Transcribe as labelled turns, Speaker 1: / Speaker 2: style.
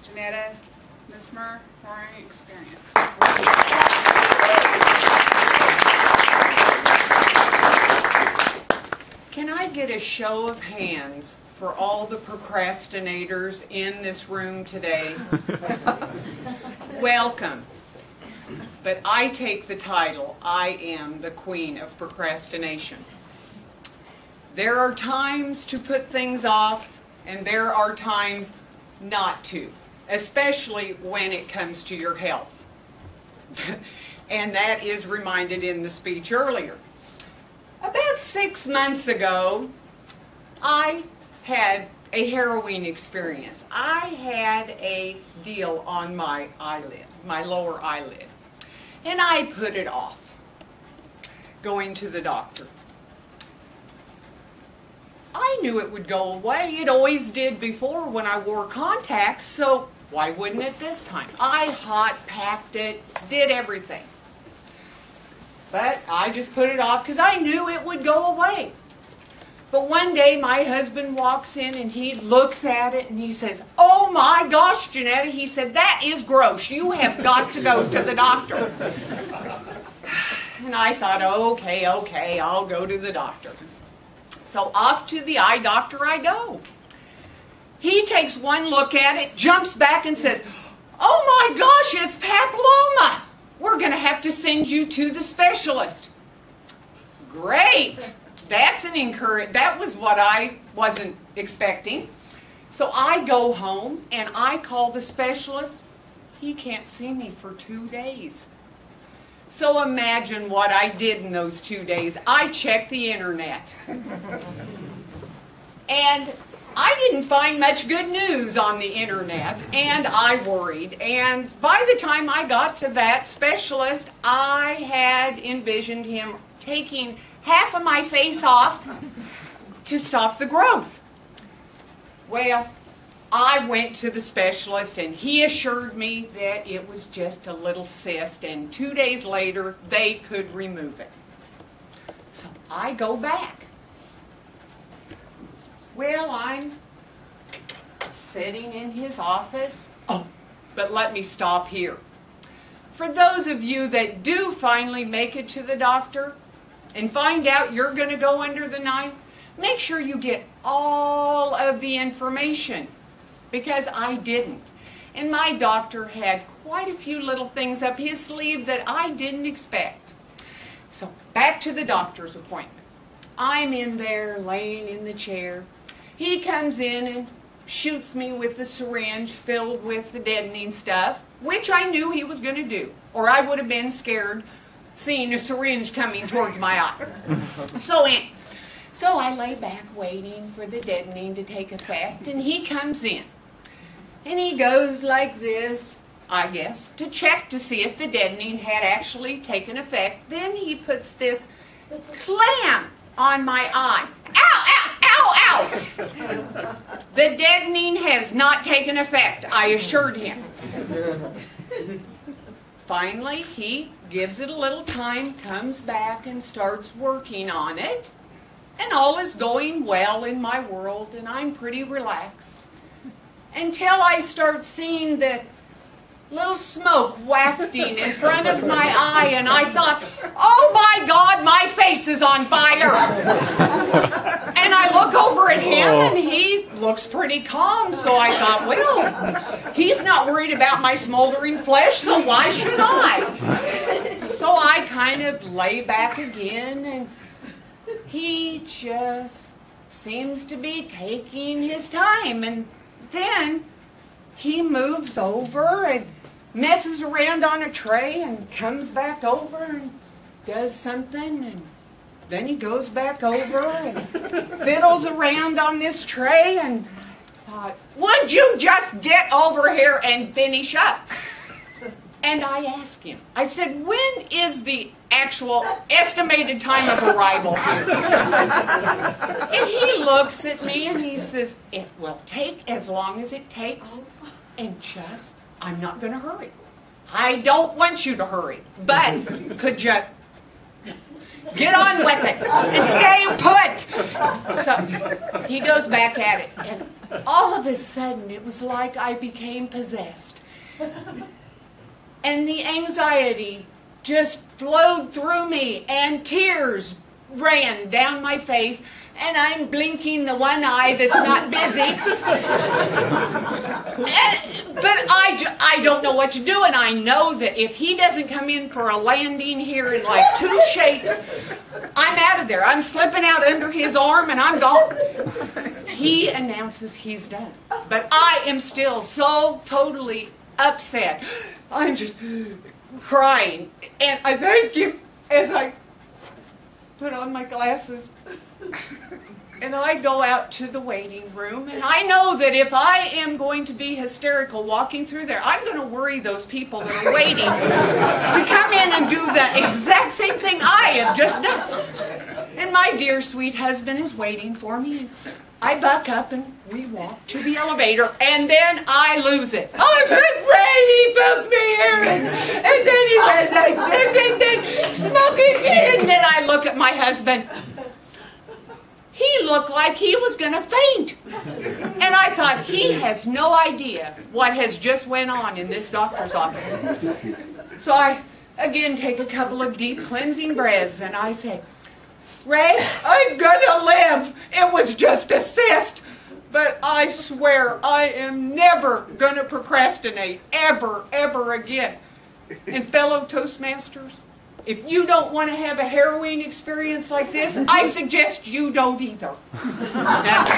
Speaker 1: Janetta, Mesmer, Harrowing experience.
Speaker 2: Can I get a show of hands for all the procrastinators in this room today? Welcome. But I take the title, I am the queen of procrastination. There are times to put things off, and there are times not to, especially when it comes to your health. And that is reminded in the speech earlier. About 6 months ago, I had a harrowing experience. I had a deal on my eyelid, my lower eyelid, and I put it off going to the doctor. I knew it would go away. It always did before when I wore contacts, so why wouldn't it this time? I hot packed it, did everything. But I just put it off because I knew it would go away. But one day my husband walks in and he looks at it and he says, "Oh my gosh, Janetta," he said, "that is gross. You have got to go to the doctor." And I thought, okay, I'll go to the doctor. So off to the eye doctor I go. He takes one look at it, jumps back and says, "Oh my gosh, it's papilloma. We're going to have to send you to the specialist." Great. That's an encouragement. That was what I wasn't expecting. So I go home and I call the specialist. He can't see me for 2 days. So imagine what I did in those 2 days. I checked the internet. And I didn't find much good news on the internet, and I worried. And by the time I got to that specialist, I had envisioned him taking half of my face off to stop the growth. Well, I went to the specialist and he assured me that it was just a little cyst, and 2 days later they could remove it. So I go back. Well, I'm sitting in his office. Oh, but let me stop here. For those of you that do finally make it to the doctor and find out you're going to go under the knife, make sure you get all of the information, because I didn't. And my doctor had quite a few little things up his sleeve that I didn't expect. So back to the doctor's appointment. I'm in there laying in the chair. He comes in and shoots me with the syringe filled with the deadening stuff, which I knew he was going to do, or I would have been scared seeing a syringe coming towards my eye. So I lay back waiting for the deadening to take effect, and he comes in. And he goes like this, I guess, to check to see if the deadening had actually taken effect. Then he puts this clamp on my eye. Ow, ow, ow, ow! The deadening has not taken effect, I assured him. Finally, he gives it a little time, comes back and starts working on it. And all is going well in my world, and I'm pretty relaxed. Until I start seeing the little smoke wafting in front of my eye, and I thought, oh my God, my face is on fire. And I look over at him, and he looks pretty calm, so I thought, well, he's not worried about my smoldering flesh, so why should I? So I kind of lay back again, and he just seems to be taking his time, and then he moves over and messes around on a tray and comes back over and does something, and then he goes back over and fiddles around on this tray, and I thought, would you just get over here and finish up? And I asked him, I said, when is the actual estimated time of arrival here? And he looks at me and he says, it will take as long as it takes, and just, I'm not going to hurry. I don't want you to hurry, but could you get on with it and stay put? So he goes back at it, and all of a sudden it was like I became possessed. And the anxiety just flowed through me, and tears ran down my face, and I'm blinking the one eye that's not busy. But I don't know what to do, and I know that if he doesn't come in for a landing here in like 2 shakes, I'm out of there. I'm slipping out under his arm, and I'm gone. He announces he's done. But I am still so totally upset. I'm just crying, and I thank him as I put on my glasses and I go out to the waiting room, and I know that if I am going to be hysterical walking through there, I'm going to worry those people that are waiting to come in and do the exact same thing I have just done. And my dear sweet husband is waiting for me. I buck up and we walk to the elevator, and then I lose it. I'm Ray, he bucked me here, and then he went like this, and then smoking, and then I look at my husband. He looked like he was going to faint. And I thought, he has no idea what has just went on in this doctor's office. So I again take a couple of deep cleansing breaths, and I say, Ray, I'm gonna live. It was just a cyst, but I swear I am never gonna procrastinate, ever again. And fellow Toastmasters, if you don't want to have a harrowing experience like this, I suggest you don't either. That's